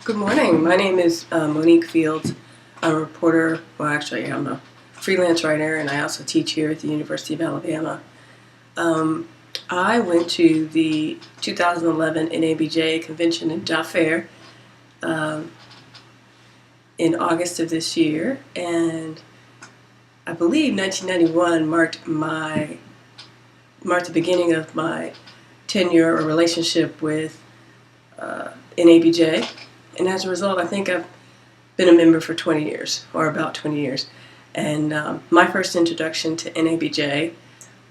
Good morning. My name is Monique Fields. I'm a reporter. Well, actually, I'm a freelance writer, and I also teach here at the University of Alabama. I went to the 2011 NABJ convention in Job Fair in August of this year, and I believe 1991 marked the beginning of my tenure or relationship with NABJ. And as a result, I think I've been a member for 20 years, or about 20 years. And my first introduction to NABJ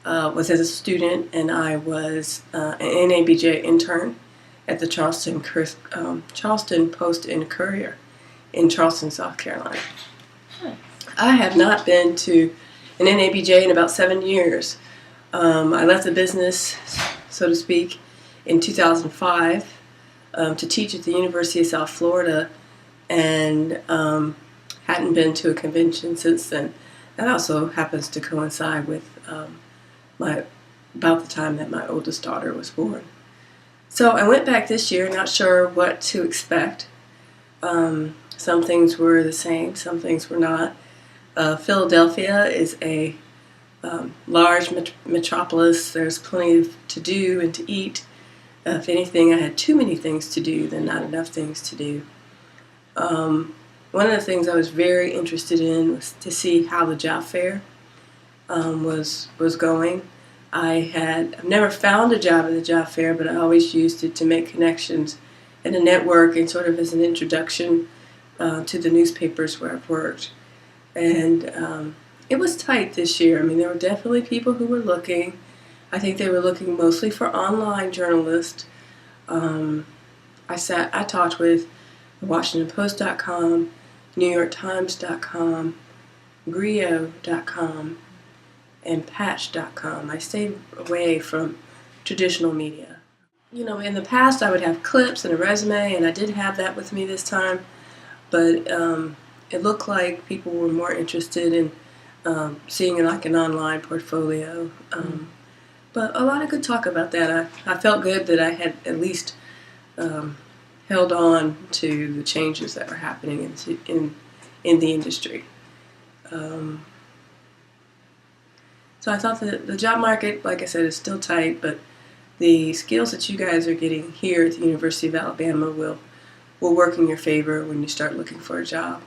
was as a student, and I was an NABJ intern at the Charleston Post and Courier in Charleston, South Carolina. I have not been to an NABJ in about 7 years. I left the business, so to speak, in 2005 to teach at the University of South Florida, and hadn't been to a convention since then. That also happens to coincide with about the time that my oldest daughter was born. So I went back this year, not sure what to expect. Some things were the same, some things were not. Philadelphia is a large metropolis. There's plenty to do and to eat. If anything, I had too many things to do than not enough things to do. One of the things I was very interested in was to see how the job fair was going. I've never found a job at the job fair, but I always used it to make connections and a network, and sort of as an introduction to the newspapers where I've worked. And it was tight this year. I mean, there were definitely people who were looking. I think they were looking mostly for online journalists. I talked with WashingtonPost.com, NewYorkTimes.com, Grio.com, and Patch.com. I stayed away from traditional media. You know, in the past I would have clips and a resume, and I did have that with me this time, but it looked like people were more interested in seeing like an online portfolio. But a lot of good talk about that. I felt good that I had at least held on to the changes that were happening in the industry. So I thought that the job market, like I said, is still tight, but the skills that you guys are getting here at the University of Alabama will work in your favor when you start looking for a job.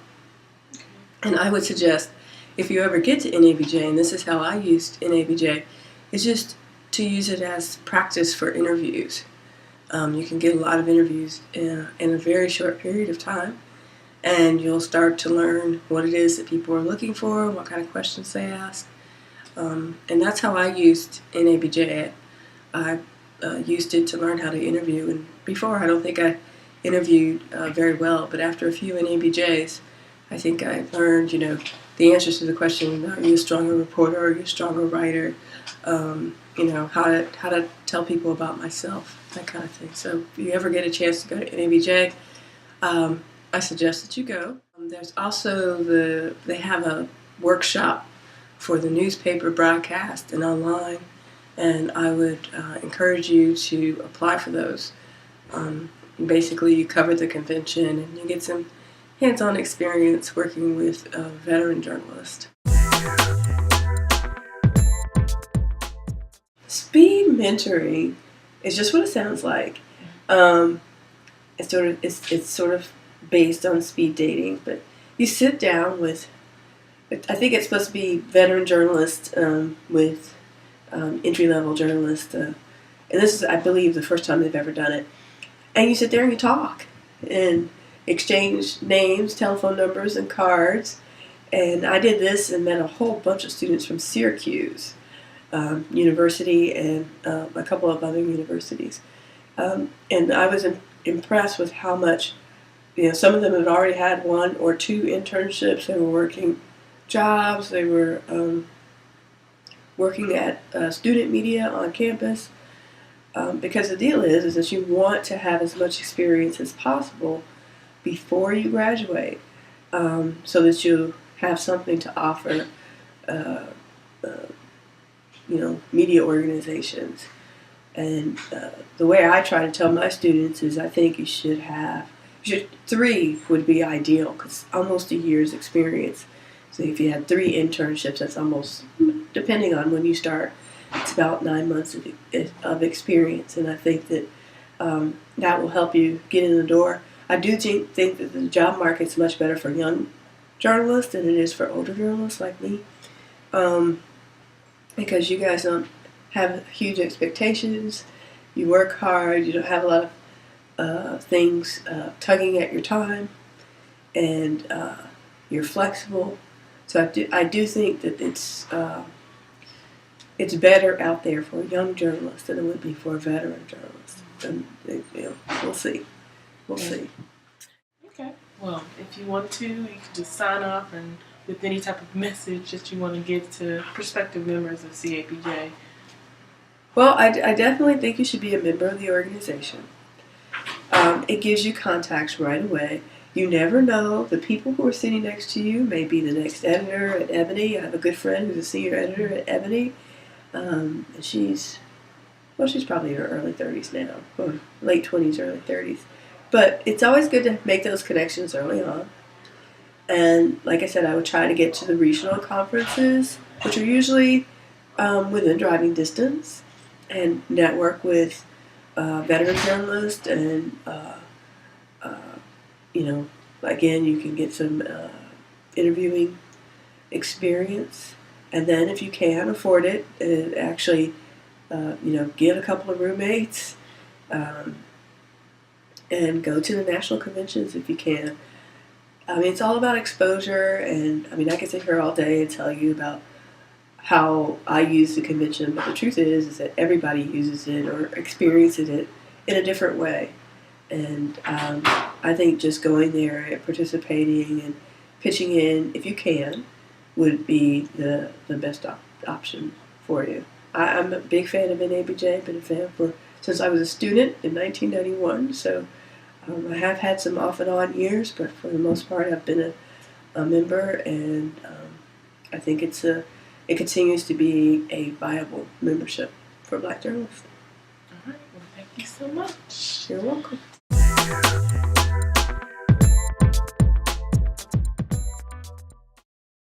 And I would suggest, if you ever get to NABJ, and this is how I used NABJ, is just to use it as practice for interviews. You can get a lot of interviews in a very short period of time, and you'll start to learn what it is that people are looking for, what kind of questions they ask. And that's how I used NABJ. I used it to learn how to interview, and before I don't think I interviewed very well, but after a few NABJs, I think I learned, the answers to the question, are you a stronger reporter, are you a stronger writer, how to tell people about myself, that kind of thing. So if you ever get a chance to go to NABJ, I suggest that you go. There's also they have a workshop for the newspaper broadcast and online, and I would encourage you to apply for those. Basically, you cover the convention and you get some hands-on experience working with veteran journalists. Speed mentoring is just what it sounds like. It's sort of based on speed dating, but you sit down with, I think it's supposed to be veteran journalists with entry-level journalists, and this is, I believe, the first time they've ever done it. And you sit there and you talk and exchange names, telephone numbers, and cards. And I did this and met a whole bunch of students from Syracuse University and a couple of other universities. And I was impressed with how much, some of them had already had 1 or 2 internships. They were working jobs. They were working at student media on campus. Because the deal is that you want to have as much experience as possible before you graduate, so that you have something to offer media organizations. And the way I try to tell my students is I think you should have, 3 would be ideal because almost a year's experience. So if you had 3 internships, that's almost, depending on when you start, it's about 9 months of experience. And I think that that will help you get in the door. I do think that the job market's much better for young journalists than it is for older journalists like me, because you guys don't have huge expectations. You work hard. You don't have a lot of things tugging at your time, and you're flexible. So I do think that it's better out there for a young journalist than it would be for a veteran journalist. And we'll see. We'll see. Okay. Well, if you want to, you can just sign off and with any type of message that you want to give to prospective members of CABJ. Well, I definitely think you should be a member of the organization. It gives you contacts right away. You never know. The people who are sitting next to you may be the next editor at Ebony. I have a good friend who's a senior editor at Ebony. And she's probably in her early 30s now, or late 20s, early 30s. But it's always good to make those connections early on. And like I said, I would try to get to the regional conferences, which are usually within driving distance, and network with veteran journalists. And, again, you can get some interviewing experience. And then if you can afford it, actually, get a couple of roommates and go to the national conventions if you can. I mean, it's all about exposure, and I mean, I could sit here all day and tell you about how I use the convention, but the truth is that everybody uses it or experiences it in a different way. And I think just going there and participating and pitching in, if you can, would be the best option for you. I'm a big fan of NABJ, been a fan since I was a student in 1991, so I have had some off and on years, but for the most part I've been a member, and I think it continues to be a viable membership for Black journalists. All right, well, thank you so much. You're welcome.